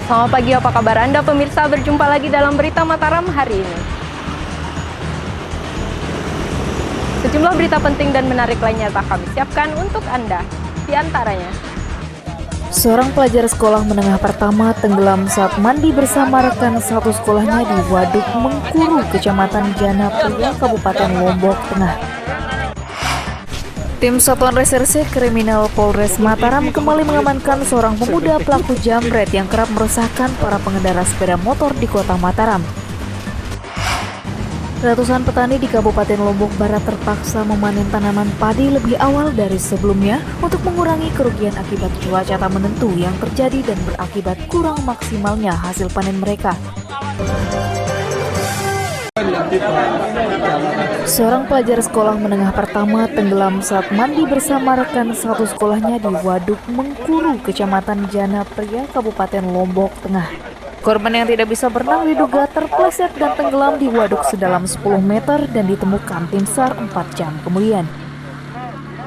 Selamat pagi, apa kabar Anda pemirsa? Berjumpa lagi dalam Berita Mataram hari ini. Sejumlah berita penting dan menarik lainnya telah kami siapkan untuk Anda. Di antaranya, seorang pelajar sekolah menengah pertama tenggelam saat mandi bersama rekan satu sekolahnya di Waduk Mengkuru, Kecamatan Jana Pria, Kabupaten Lombok Tengah. Tim Satuan Reserse Kriminal Polres Mataram kembali mengamankan seorang pemuda pelaku jambret yang kerap meresahkan para pengendara sepeda motor di kota Mataram. Ratusan petani di Kabupaten Lombok Barat terpaksa memanen tanaman padi lebih awal dari sebelumnya untuk mengurangi kerugian akibat cuaca tak menentu yang terjadi dan berakibat kurang maksimalnya hasil panen mereka. Seorang pelajar sekolah menengah pertama tenggelam saat mandi bersama rekan satu sekolahnya di Waduk Mengkuru, Kecamatan Jana Pria, Kabupaten Lombok Tengah. Korban yang tidak bisa berenang diduga terpleset dan tenggelam di waduk sedalam 10 meter dan ditemukan tim SAR 4 jam kemudian.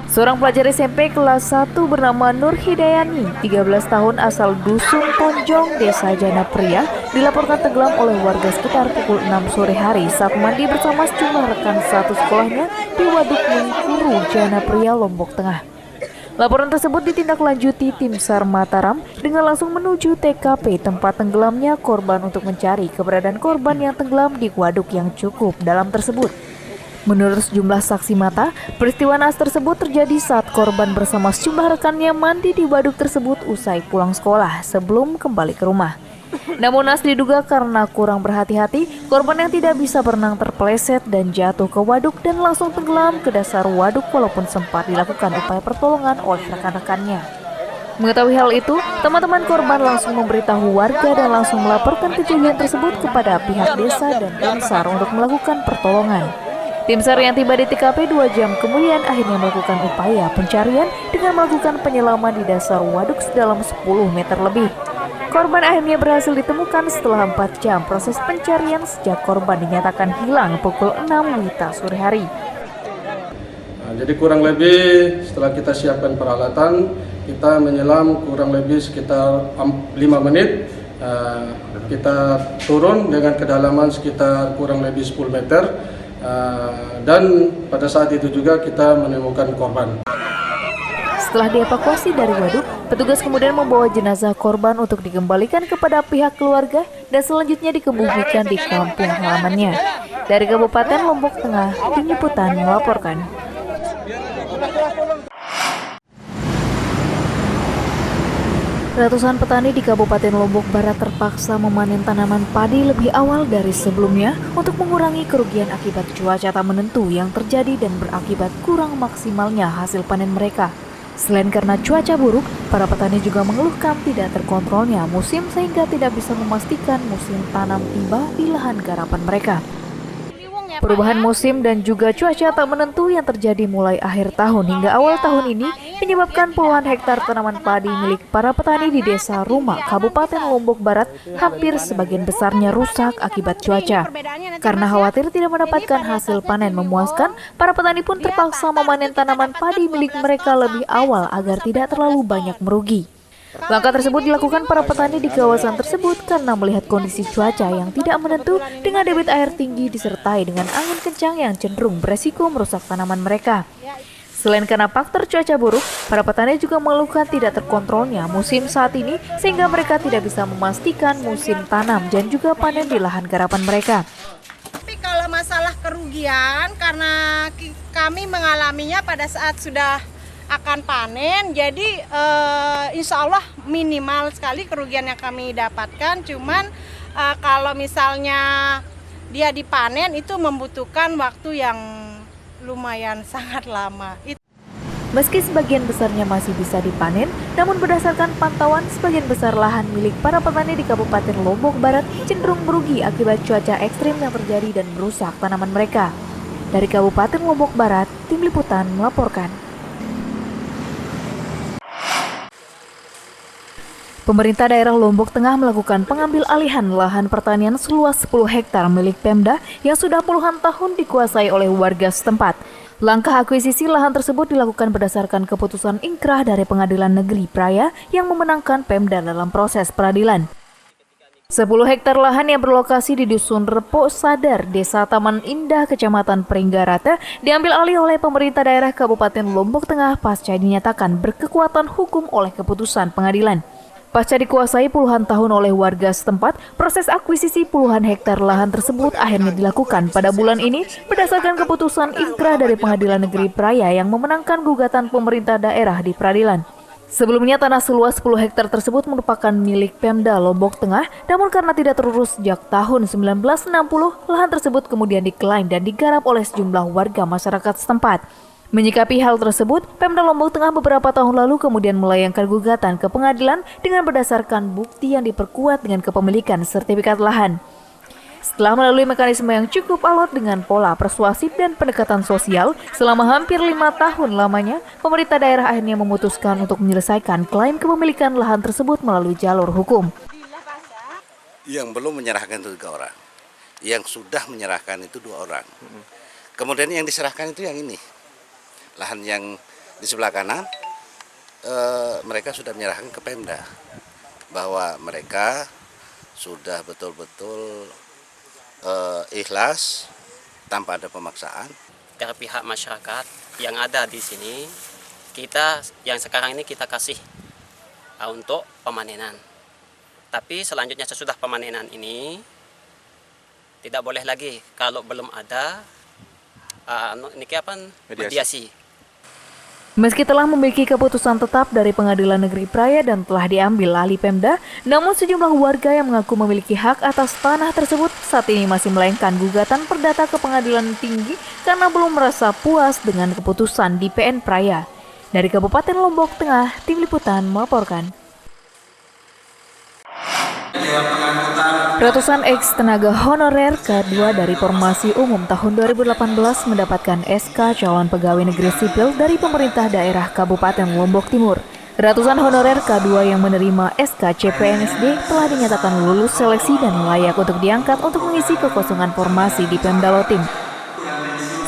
Seorang pelajar SMP kelas 1 bernama Nur Hidayani, 13 tahun asal Dusun Tonjong, Desa Jana Pria, dilaporkan tenggelam oleh warga sekitar pukul 6 sore hari saat mandi bersama sejumlah rekan satu sekolahnya di Waduk Mengkuru, Jana Pria, Lombok Tengah. Laporan tersebut ditindaklanjuti tim SAR Mataram dengan langsung menuju TKP tempat tenggelamnya korban untuk mencari keberadaan korban yang tenggelam di waduk yang cukup dalam tersebut. Menurut sejumlah saksi mata, peristiwa naas tersebut terjadi saat korban bersama sejumlah rekannya mandi di waduk tersebut usai pulang sekolah sebelum kembali ke rumah. Namun naas diduga karena kurang berhati-hati, korban yang tidak bisa berenang terpeleset dan jatuh ke waduk dan langsung tenggelam ke dasar waduk walaupun sempat dilakukan upaya pertolongan oleh rekan-rekannya. Mengetahui hal itu, teman-teman korban langsung memberitahu warga dan langsung melaporkan kejadian tersebut kepada pihak desa dan tim SAR untuk melakukan pertolongan. Tim SAR yang tiba di TKP 2 jam kemudian akhirnya melakukan upaya pencarian dengan melakukan penyelaman di dasar waduk sedalam 10 meter lebih. Korban akhirnya berhasil ditemukan setelah 4 jam proses pencarian sejak korban dinyatakan hilang pukul 6 WITA sore hari. Jadi kurang lebih setelah kita siapkan peralatan, kita menyelam kurang lebih sekitar 5 menit. Kita turun dengan kedalaman sekitar kurang lebih 10 meter. Dan pada saat itu juga kita menemukan korban. Setelah dievakuasi dari waduk, petugas kemudian membawa jenazah korban untuk dikembalikan kepada pihak keluarga dan selanjutnya dikebumikan di kampung halamannya. Dari Kabupaten Lombok Tengah, Tim Liputan melaporkan. Ratusan petani di Kabupaten Lombok Barat terpaksa memanen tanaman padi lebih awal dari sebelumnya untuk mengurangi kerugian akibat cuaca tak menentu yang terjadi dan berakibat kurang maksimalnya hasil panen mereka. Selain karena cuaca buruk, para petani juga mengeluhkan tidak terkontrolnya musim sehingga tidak bisa memastikan musim tanam tiba di lahan garapan mereka. Perubahan musim dan juga cuaca tak menentu yang terjadi mulai akhir tahun hingga awal tahun ini menyebabkan puluhan hektar tanaman padi milik para petani di Desa Rumah, Kabupaten Lombok Barat hampir sebagian besarnya rusak akibat cuaca. Karena khawatir tidak mendapatkan hasil panen memuaskan, para petani pun terpaksa memanen tanaman padi milik mereka lebih awal agar tidak terlalu banyak merugi. Langkah tersebut dilakukan para petani di kawasan tersebut karena melihat kondisi cuaca yang tidak menentu dengan debit air tinggi disertai dengan angin kencang yang cenderung beresiko merusak tanaman mereka. Selain karena faktor cuaca buruk, para petani juga mengeluhkan tidak terkontrolnya musim saat ini sehingga mereka tidak bisa memastikan musim tanam dan juga panen di lahan garapan mereka. Tapi kalau masalah kerugian karena kami mengalaminya pada saat sudah akan panen, jadi insya Allah minimal sekali kerugian yang kami dapatkan. Cuman kalau misalnya dia dipanen itu membutuhkan waktu yang lumayan sangat lama. Meski sebagian besarnya masih bisa dipanen, namun berdasarkan pantauan sebagian besar lahan milik para petani di Kabupaten Lombok Barat cenderung merugi akibat cuaca ekstrim yang terjadi dan merusak tanaman mereka. Dari Kabupaten Lombok Barat, Tim Liputan melaporkan. Pemerintah daerah Lombok Tengah melakukan pengambil alihan lahan pertanian seluas 10 hektar milik Pemda yang sudah puluhan tahun dikuasai oleh warga setempat. Langkah akuisisi lahan tersebut dilakukan berdasarkan keputusan ingkrah dari Pengadilan Negeri Praya yang memenangkan Pemda dalam proses peradilan. 10 hektar lahan yang berlokasi di Dusun Repo Sadar, Desa Taman Indah, Kecamatan Pringgarata, diambil alih oleh pemerintah daerah Kabupaten Lombok Tengah pasca dinyatakan berkekuatan hukum oleh keputusan pengadilan. Pasca dikuasai puluhan tahun oleh warga setempat, proses akuisisi puluhan hektar lahan tersebut akhirnya dilakukan pada bulan ini berdasarkan keputusan inkrah dari Pengadilan Negeri Praya yang memenangkan gugatan pemerintah daerah di peradilan. Sebelumnya tanah seluas 10 hektar tersebut merupakan milik Pemda Lombok Tengah, namun karena tidak terurus sejak tahun 1960, lahan tersebut kemudian diklaim dan digarap oleh sejumlah warga masyarakat setempat. Menyikapi hal tersebut, Pemda Lombok Tengah beberapa tahun lalu kemudian melayangkan gugatan ke pengadilan dengan berdasarkan bukti yang diperkuat dengan kepemilikan sertifikat lahan. Setelah melalui mekanisme yang cukup alot dengan pola persuasif dan pendekatan sosial, selama hampir 5 tahun lamanya, pemerintah daerah akhirnya memutuskan untuk menyelesaikan klaim kepemilikan lahan tersebut melalui jalur hukum. Yang belum menyerahkan itu 3 orang, yang sudah menyerahkan itu 2 orang. Kemudian yang diserahkan itu yang ini, lahan yang di sebelah kanan, mereka sudah menyerahkan ke Pemda, bahwa mereka sudah betul-betul ikhlas tanpa ada pemaksaan. Dari pihak masyarakat yang ada di sini, kita yang sekarang ini kita kasih untuk pemanenan. Tapi selanjutnya sesudah pemanenan ini tidak boleh lagi kalau belum ada mediasi. Meski telah memiliki keputusan tetap dari Pengadilan Negeri Praya dan telah diambil alih Pemda, namun sejumlah warga yang mengaku memiliki hak atas tanah tersebut saat ini masih melayangkan gugatan perdata ke Pengadilan Tinggi karena belum merasa puas dengan keputusan di PN Praya. Dari Kabupaten Lombok Tengah, Tim Liputan melaporkan. Ratusan ex-tenaga honorer K2 dari Formasi Umum tahun 2018 mendapatkan SK calon pegawai negeri sipil dari pemerintah daerah Kabupaten Lombok Timur. Ratusan honorer K2 yang menerima SK CPNSD telah dinyatakan lulus seleksi dan layak untuk diangkat untuk mengisi kekosongan formasi di Pemda Lotim.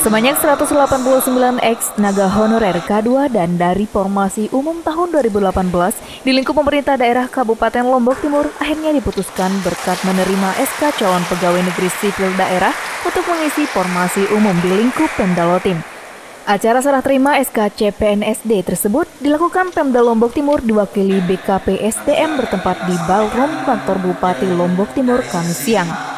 Sebanyak 189 ex-tenaga honorer K2 dan dari Formasi Umum tahun 2018 di lingkup pemerintah daerah Kabupaten Lombok Timur akhirnya diputuskan berkat menerima SK calon pegawai negeri sipil daerah untuk mengisi formasi umum di lingkup Pemda Lotim. Acara serah terima SK CPNSD tersebut dilakukan Pemda Lombok Timur diwakili BKP SDM bertempat di Ballroom Kantor Bupati Lombok Timur Kamis siang.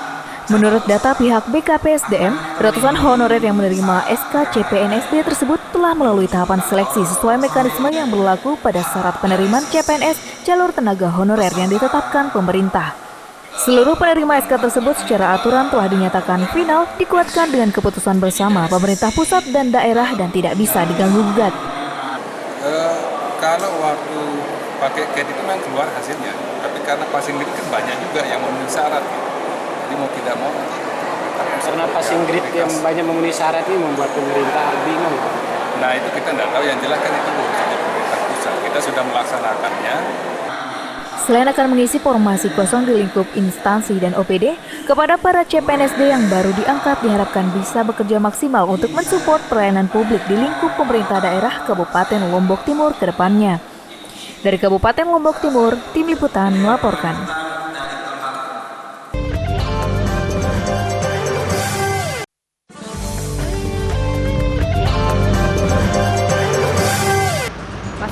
Menurut data pihak BKP SDM, ratusan honorer yang menerima SK CPNSD tersebut telah melalui tahapan seleksi sesuai mekanisme yang berlaku pada syarat penerimaan CPNS jalur tenaga honorer yang ditetapkan pemerintah. Seluruh penerima SK tersebut secara aturan telah dinyatakan final, dikuatkan dengan keputusan bersama pemerintah pusat dan daerah dan tidak bisa diganggu-gugat. Kalau waktu pakai CAD itu memang keluar hasilnya, tapi karena passing grade kan banyak juga yang memenuhi syarat. Jadi mau tidak mau karena passing grade yang banyak memenuhi syarat ini membuat pemerintah bingung. Nah itu kita tidak tahu, yang jelas kan itu urusannya pemerintah pusat. Kita sudah melaksanakannya. Selain akan mengisi formasi kosong di lingkup instansi dan OPD, kepada para CPNSD yang baru diangkat diharapkan bisa bekerja maksimal untuk mensupport pelayanan publik di lingkup pemerintah daerah Kabupaten Lombok Timur ke depannya. Dari Kabupaten Lombok Timur, Tim Liputan melaporkan.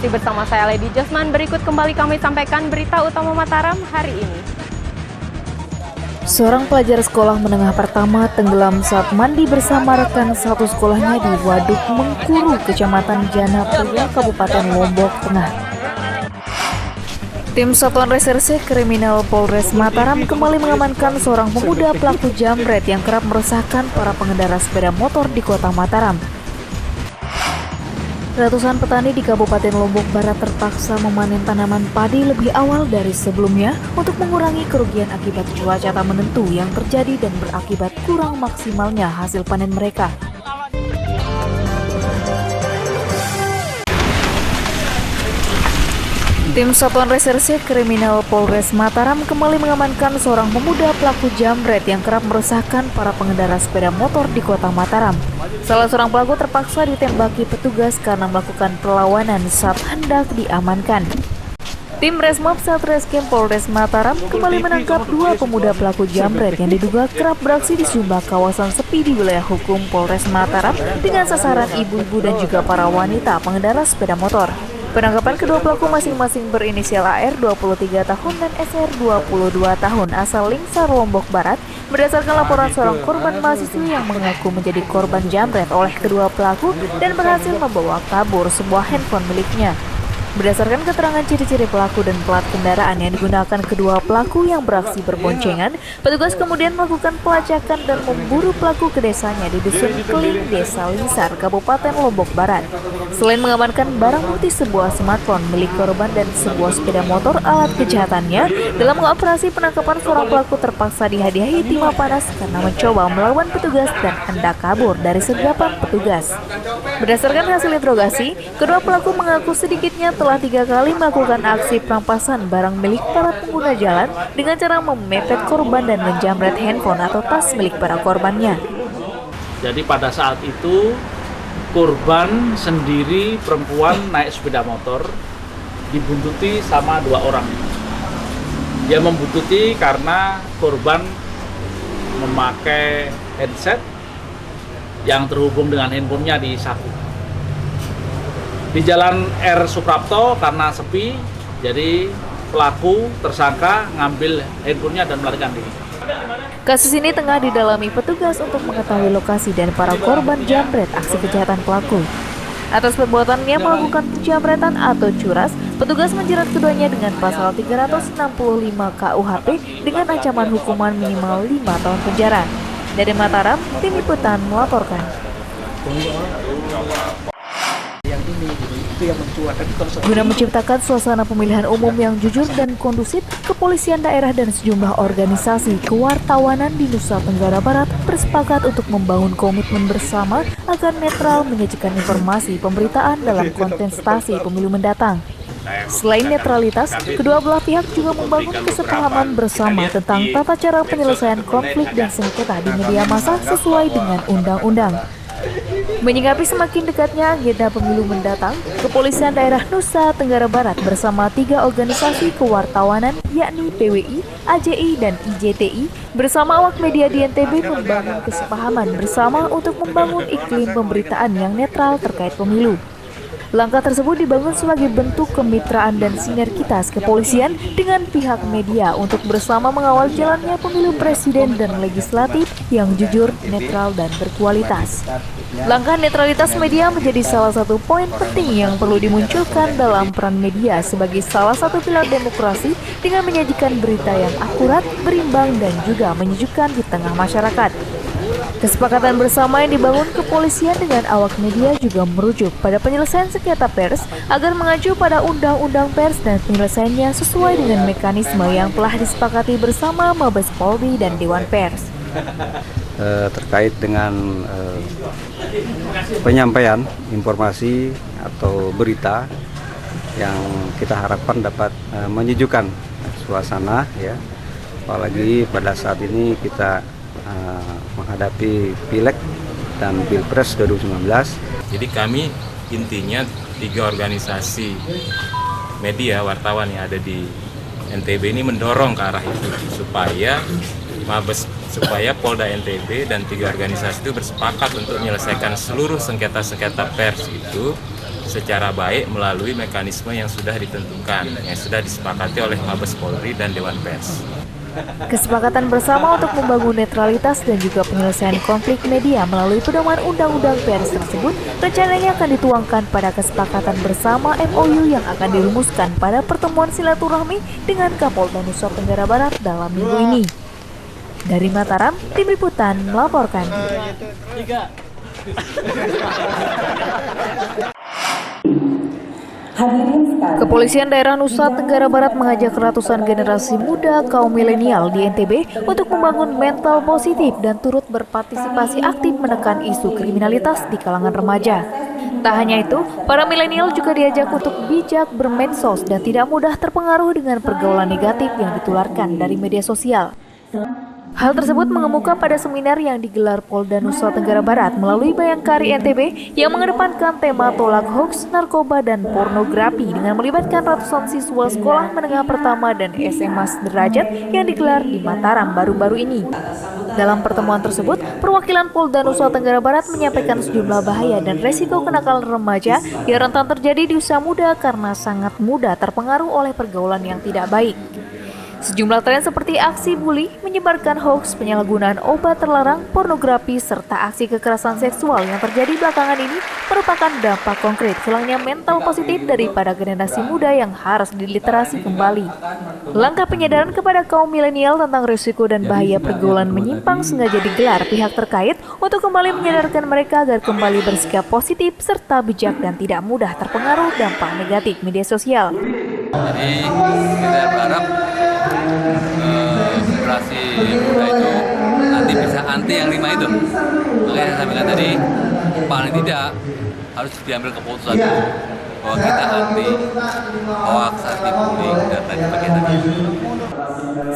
Masih bersama saya Lady Josman, berikut kembali kami sampaikan berita utama Mataram hari ini. Seorang pelajar sekolah menengah pertama tenggelam saat mandi bersama rekan satu sekolahnya di Waduk Mengkuru, Kecamatan Jana Pria, Kabupaten Lombok Tengah. Tim Satuan Reserse Kriminal Polres Mataram kembali mengamankan seorang pemuda pelaku jamret yang kerap meresahkan para pengendara sepeda motor di kota Mataram. Ratusan petani di Kabupaten Lombok Barat terpaksa memanen tanaman padi lebih awal dari sebelumnya untuk mengurangi kerugian akibat cuaca tak menentu yang terjadi dan berakibat kurang maksimalnya hasil panen mereka. Tim Satuan Reserse Kriminal Polres Mataram kembali mengamankan seorang pemuda pelaku jamret yang kerap meresahkan para pengendara sepeda motor di kota Mataram. Salah seorang pelaku terpaksa ditembaki petugas karena melakukan perlawanan saat hendak diamankan. Tim Resmob Satreskrim Polres Mataram kembali menangkap 2 pemuda pelaku jambret yang diduga kerap beraksi di sejumlah kawasan sepi di wilayah hukum Polres Mataram dengan sasaran ibu-ibu dan juga para wanita pengendara sepeda motor. Penangkapan kedua pelaku masing-masing berinisial AR 23 tahun dan SR 22 tahun asal Lingsar, Lombok Barat berdasarkan laporan seorang korban mahasiswa yang mengaku menjadi korban jambret oleh kedua pelaku dan berhasil membawa kabur sebuah handphone miliknya. Berdasarkan keterangan ciri-ciri pelaku dan plat kendaraan yang digunakan kedua pelaku yang beraksi berboncengan, petugas kemudian melakukan pelacakan dan memburu pelaku ke desanya di Dusun Keling, Desa Lingsar, Kabupaten Lombok Barat. Selain mengamankan barang bukti sebuah smartphone milik korban dan sebuah sepeda motor alat kejahatannya, dalam operasi penangkapan seorang pelaku terpaksa dihadiahi timah panas karena mencoba melawan petugas dan hendak kabur dari sergapan petugas. Berdasarkan hasil interogasi, kedua pelaku mengaku sedikitnya telah 3 kali melakukan aksi perampasan barang milik para pengguna jalan dengan cara memepet korban dan menjamret handphone atau tas milik para korbannya. Jadi pada saat itu korban sendiri perempuan naik sepeda motor dibuntuti sama 2 orang. Dia membuntuti karena korban memakai headset yang terhubung dengan handphonenya di saku. Di Jalan R. Suprapto karena sepi, jadi pelaku tersangka ngambil handphonenya dan melarikan diri. Kasus ini tengah didalami petugas untuk mengetahui lokasi dan para korban jambret aksi kejahatan pelaku. Atas perbuatannya melakukan penjambretan atau curas, petugas menjerat keduanya dengan pasal 365 KUHP dengan ancaman hukuman minimal 5 tahun penjara. Dari Mataram, Tim Liputan melaporkan. Guna menciptakan suasana pemilihan umum yang jujur dan kondusif, kepolisian daerah dan sejumlah organisasi kewartawanan di Nusa Tenggara Barat bersepakat untuk membangun komitmen bersama agar netral menyajikan informasi pemberitaan dalam kontestasi pemilu mendatang. Selain netralitas, kedua belah pihak juga membangun kesepahaman bersama tentang tata cara penyelesaian konflik dan sengketa di media massa sesuai dengan undang-undang. Menyikapi semakin dekatnya agenda pemilu mendatang, Kepolisian Daerah Nusa Tenggara Barat bersama 3 organisasi kewartawanan yakni PWI, AJI, dan IJTI bersama awak media di NTB membangun kesepahaman bersama untuk membangun iklim pemberitaan yang netral terkait pemilu. Langkah tersebut dibangun sebagai bentuk kemitraan dan sinergitas kepolisian dengan pihak media untuk bersama mengawal jalannya pemilu presiden dan legislatif yang jujur, netral, dan berkualitas. Langkah netralitas media menjadi salah satu poin penting yang perlu dimunculkan dalam peran media sebagai salah satu pilar demokrasi dengan menyajikan berita yang akurat, berimbang, dan juga menyejukkan di tengah masyarakat. Kesepakatan bersama yang dibangun kepolisian dengan awak media juga merujuk pada penyelesaian sengketa pers agar mengacu pada undang-undang pers dan penyelesaiannya sesuai dengan mekanisme yang telah disepakati bersama Mabes Polri dan Dewan Pers. Terkait dengan penyampaian informasi atau berita yang kita harapkan dapat menyejukkan suasana, ya, apalagi pada saat ini kita menghadapi Pileg dan Pilpres 2019. Jadi kami intinya 3 organisasi media wartawan yang ada di NTB ini mendorong ke arah itu supaya Polda NTB dan 3 organisasi itu bersepakat untuk menyelesaikan seluruh sengketa-sengketa pers itu secara baik melalui mekanisme yang sudah ditentukan, yang sudah disepakati oleh Mabes Polri dan Dewan Pers. Kesepakatan bersama untuk membangun netralitas dan juga penyelesaian konflik media melalui pedoman undang-undang pers tersebut rencananya akan dituangkan pada kesepakatan bersama MOU yang akan dirumuskan pada pertemuan silaturahmi dengan Kapolda Nusa Tenggara Barat dalam minggu ini. Dari Mataram, Tim Liputan melaporkan. Kepolisian Daerah Nusa Tenggara Barat mengajak ratusan generasi muda kaum milenial di NTB untuk membangun mental positif dan turut berpartisipasi aktif menekan isu kriminalitas di kalangan remaja. Tak hanya itu, para milenial juga diajak untuk bijak bermedsos dan tidak mudah terpengaruh dengan pergaulan negatif yang ditularkan dari media sosial. Hal tersebut mengemuka pada seminar yang digelar Polda Nusa Tenggara Barat melalui Bayangkari NTB yang mengedepankan tema tolak hoaks, narkoba, dan pornografi dengan melibatkan ratusan siswa sekolah menengah pertama dan SMA sederajat yang digelar di Mataram baru-baru ini. Dalam pertemuan tersebut, perwakilan Polda Nusa Tenggara Barat menyampaikan sejumlah bahaya dan resiko kenakalan remaja yang rentan terjadi di usia muda karena sangat mudah terpengaruh oleh pergaulan yang tidak baik. Sejumlah tren seperti aksi bully, menyebarkan hoaks, penyalahgunaan obat terlarang, pornografi, serta aksi kekerasan seksual yang terjadi belakangan ini merupakan dampak konkret hilangnya mental positif daripada generasi muda yang harus diliterasi kembali. Langkah penyadaran kepada kaum milenial tentang risiko dan bahaya pergaulan menyimpang sengaja digelar pihak terkait untuk kembali menyadarkan mereka agar kembali bersikap positif serta bijak dan tidak mudah terpengaruh dampak negatif media sosial. Jadi kita berharap generasi muda itu nanti bisa anti yang 5 itu. Makanya saya sampaikan tadi, paling tidak harus diambil keputusan bahwa kita anti hoax, anti bullying, dan lain sebagainya.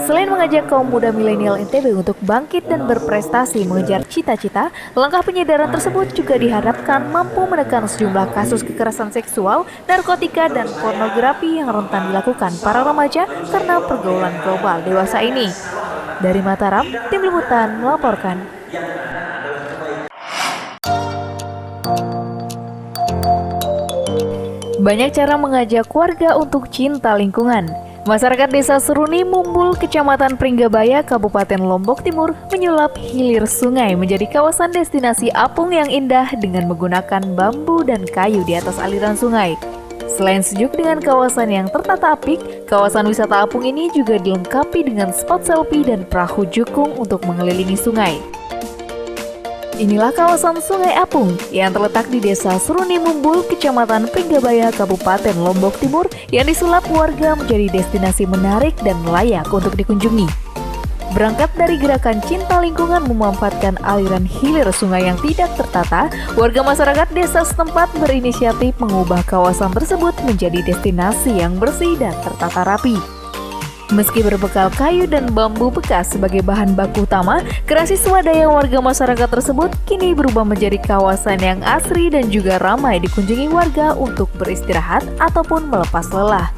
Selain mengajak kaum muda milenial NTB untuk bangkit dan berprestasi mengejar cita-cita, langkah penyadaran tersebut juga diharapkan mampu menekan sejumlah kasus kekerasan seksual, narkotika, dan pornografi yang rentan dilakukan para remaja karena pergaulan global dewasa ini. Dari Mataram, Tim Liputan melaporkan. Banyak cara mengajak warga untuk cinta lingkungan. Masyarakat Desa Seruni Mumbul, Kecamatan Pringgabaya, Kabupaten Lombok Timur menyulap hilir sungai menjadi kawasan destinasi apung yang indah dengan menggunakan bambu dan kayu di atas aliran sungai. Selain sejuk dengan kawasan yang tertata apik, kawasan wisata apung ini juga dilengkapi dengan spot selfie dan perahu jukung untuk mengelilingi sungai. Inilah kawasan Sungai Apung yang terletak di Desa Seruni Mumbul, Kecamatan Pringgabaya, Kabupaten Lombok Timur yang disulap warga menjadi destinasi menarik dan layak untuk dikunjungi. Berangkat dari gerakan cinta lingkungan memanfaatkan aliran hilir sungai yang tidak tertata, warga masyarakat desa setempat berinisiatif mengubah kawasan tersebut menjadi destinasi yang bersih dan tertata rapi. Meski berbekal kayu dan bambu bekas sebagai bahan baku utama, kreasi swadaya warga masyarakat tersebut kini berubah menjadi kawasan yang asri dan juga ramai dikunjungi warga untuk beristirahat ataupun melepas lelah.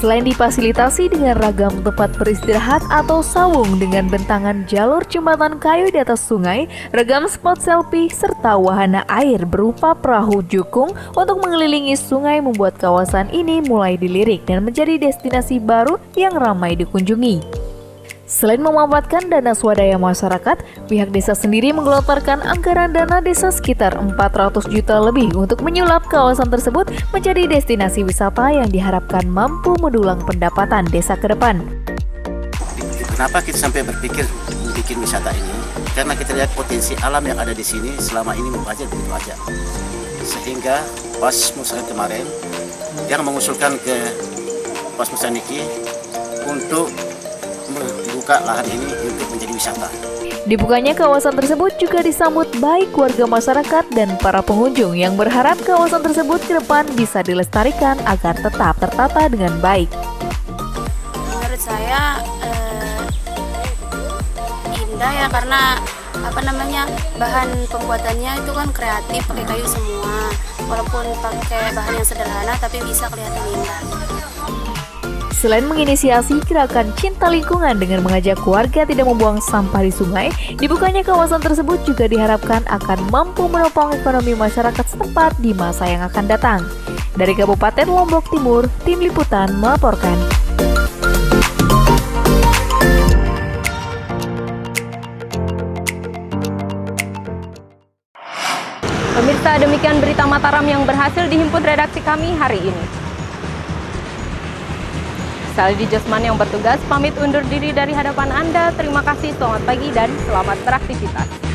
Selain difasilitasi dengan ragam tempat beristirahat atau sawung dengan bentangan jalur jembatan kayu di atas sungai, ragam spot selfie, serta wahana air berupa perahu jukung untuk mengelilingi sungai membuat kawasan ini mulai dilirik dan menjadi destinasi baru yang ramai dikunjungi. Selain memanfaatkan dana swadaya masyarakat, pihak desa sendiri menggelontorkan anggaran dana desa sekitar 400 juta lebih untuk menyulap kawasan tersebut menjadi destinasi wisata yang diharapkan mampu mendulang pendapatan desa ke depan. Kenapa kita sampai berpikir bikin wisata ini? Karena kita lihat potensi alam yang ada di sini selama ini membaca begitu aja. Sehingga pas musyawarah kemarin yang mengusulkan ke Pas Musaniki untuk membuka lahan ini untuk menjadi wisata. Dibukanya kawasan tersebut juga disambut baik warga masyarakat dan para pengunjung yang berharap kawasan tersebut ke depan bisa dilestarikan agar tetap tertata dengan baik. Menurut saya indah ya, karena bahan pembuatannya itu kan kreatif, pakai kayu semua. Walaupun pakai bahan yang sederhana tapi bisa kelihatan indah. Selain menginisiasi gerakan cinta lingkungan dengan mengajak warga tidak membuang sampah di sungai, dibukanya kawasan tersebut juga diharapkan akan mampu menopang ekonomi masyarakat setempat di masa yang akan datang. Dari Kabupaten Lombok Timur, Tim Liputan melaporkan. Pemirsa, demikian berita Mataram yang berhasil dihimpun redaksi kami hari ini. Saldi Josman yang bertugas pamit undur diri dari hadapan Anda. Terima kasih, selamat pagi dan selamat beraktivitas.